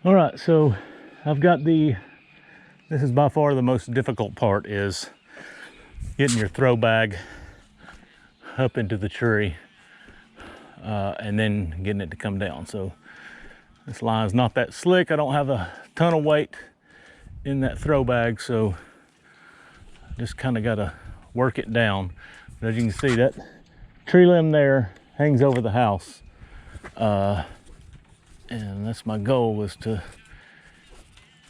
All right, so I've got this is by far the most difficult part, is getting your throw bag up into the tree and then getting it to come down. So this line's not that slick. I don't have a ton of weight in that throw bag, so just kind of got to work it down. But as you can see, that tree limb there hangs over the house. And that's my goal, is to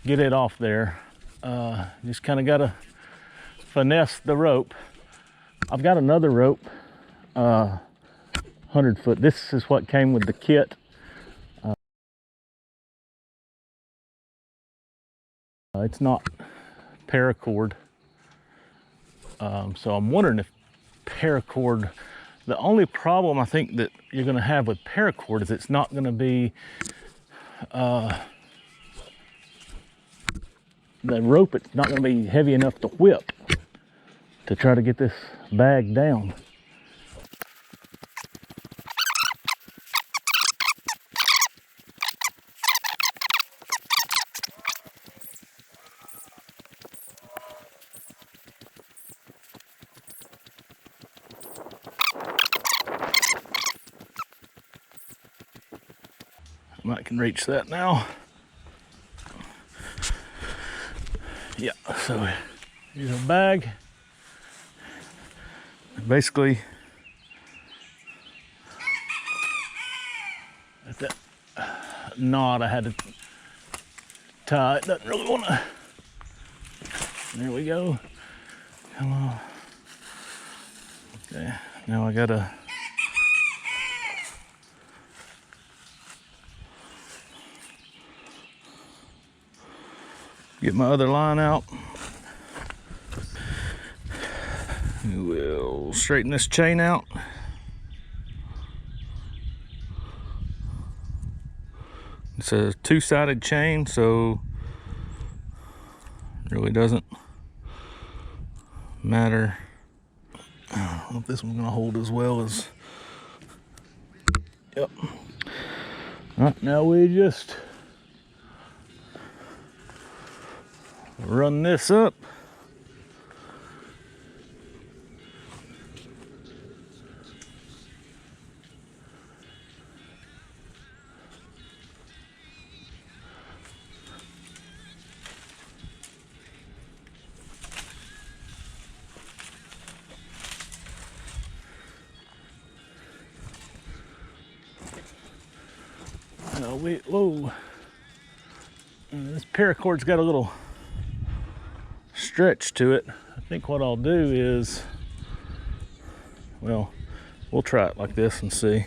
get it off there. Just kind of got to finesse the rope. I've got another rope, 100 foot. This is what came with the kit. It's not paracord. So I'm wondering if paracord, the only problem I think that you're going to have with paracord is it's not going to be, the rope, it's not going to be heavy enough to whip to try to get this bag down. I can reach that now. Yeah, so here's a bag. Basically, at that knot I had to tie, it doesn't really want to. There we go. Come on. Okay, now I gotta get my other line out. We'll straighten this chain out. It's a two-sided chain, so it really doesn't matter. I don't know if this one's gonna hold as well as. Yep. All right, now we just run this up. Whoa. This paracord's got a little stretch to it. I think what I'll do is, well, we'll try it like this and see.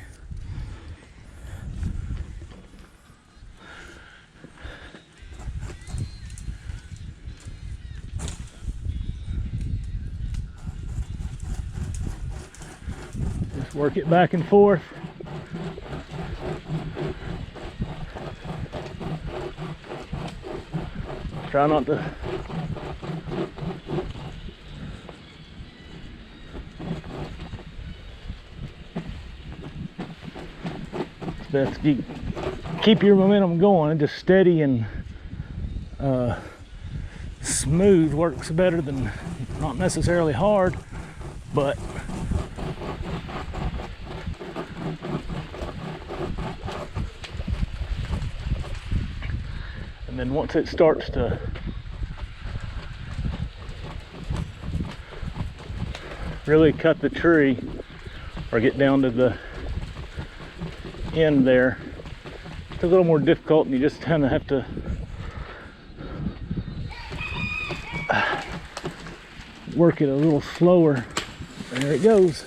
Just work it back and forth. Try not to it's best to keep your momentum going, and just steady and smooth works better than, not necessarily hard, but and then once it starts to really cut the tree or get down to the end there, it's a little more difficult, and you just kind of have to work it a little slower. There it goes.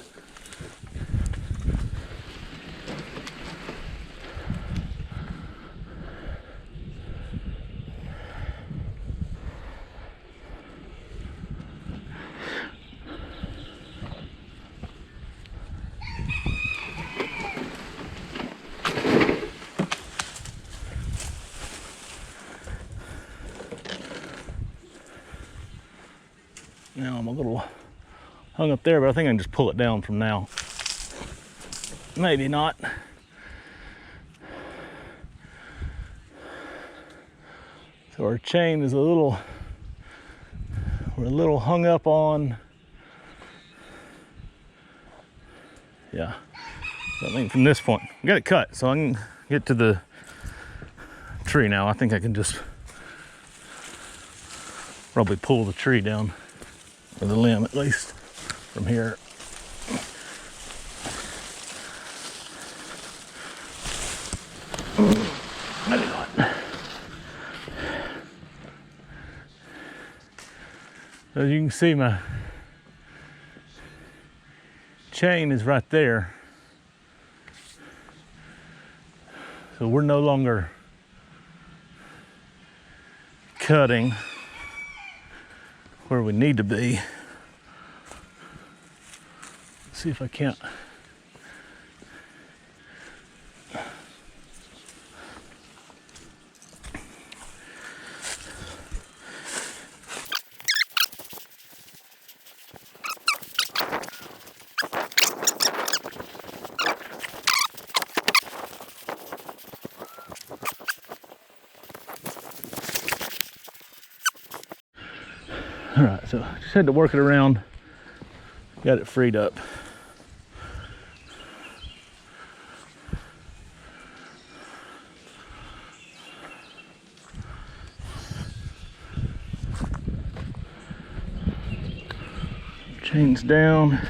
Now I'm a little hung up there, but I think I can just pull it down from now. Maybe not. So our chain is we're a little hung up on, yeah. So I mean, from this point, we got it cut, so I can get to the tree now. I think I can just probably pull the tree down, or the limb at least, from here. As you can see, my chain is right there. So we're no longer cutting where we need to be. Let's see if I can't. All right, so just had to work it around, got it freed up. Chains down.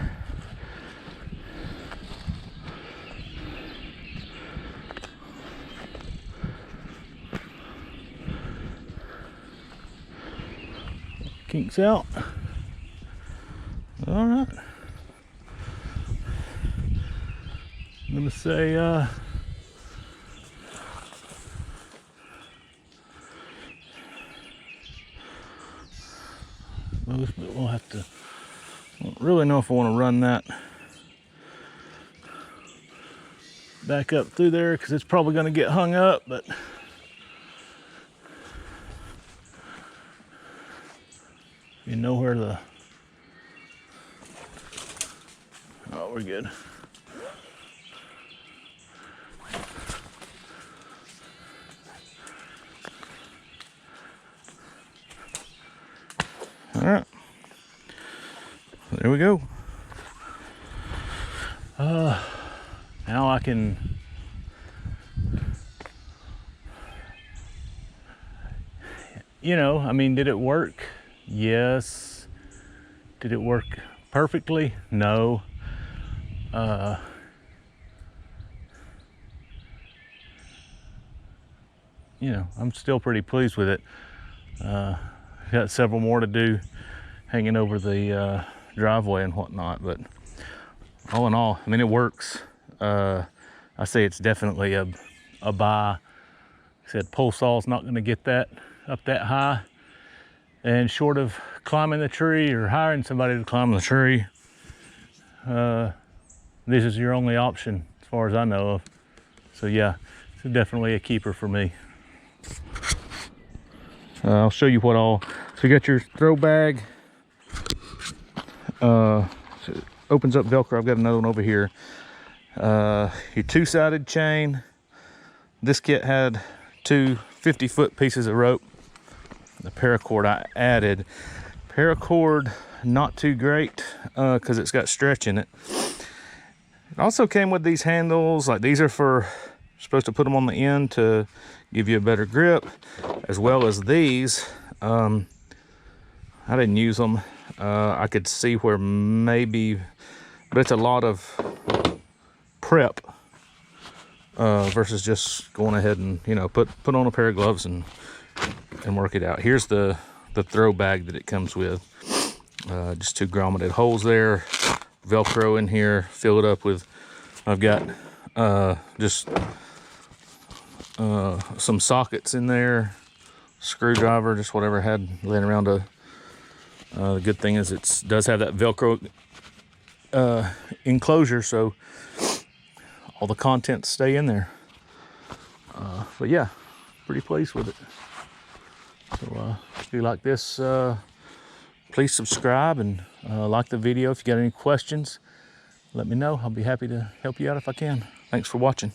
Kinks out. All right. I'm gonna say but we'll have to. I don't really know if I want to run that back up through there because it's probably going to get hung up, but you know where the, oh, we're good. All right, there we go. Now I can I mean, did it work? Yes. Did it work perfectly? No. I'm still pretty pleased with it. Got several more to do hanging over the driveway and whatnot, but all in all, I mean, it works. I say it's definitely a buy. Like I said, pole saw's not going to get that up that high, and short of climbing the tree or hiring somebody to climb the tree, this is your only option as far as I know of. So yeah, it's definitely a keeper for me. I'll show you what all. So you got your throw bag. So it opens up Velcro. I've got another one over here. Your two-sided chain. This kit had two 50-foot pieces of rope. The paracord I added. Paracord not too great because it's got stretch in it. It also came with these handles. Like, these are for, supposed to put them on the end to give you a better grip, as well as these. I didn't use them. I could see where maybe, but it's a lot of prep versus just going ahead and put on a pair of gloves and work it out. Here's the throw bag that it comes with. Just two grommeted holes there, Velcro in here, fill it up with, I've got just some sockets in there, screwdriver, just whatever I had laying around. The good thing is it does have that Velcro enclosure, so all the contents stay in there. But yeah, pretty pleased with it. So if you like this, please subscribe and like the video. If you got any questions, let me know. I'll be happy to help you out if I can. Thanks for watching.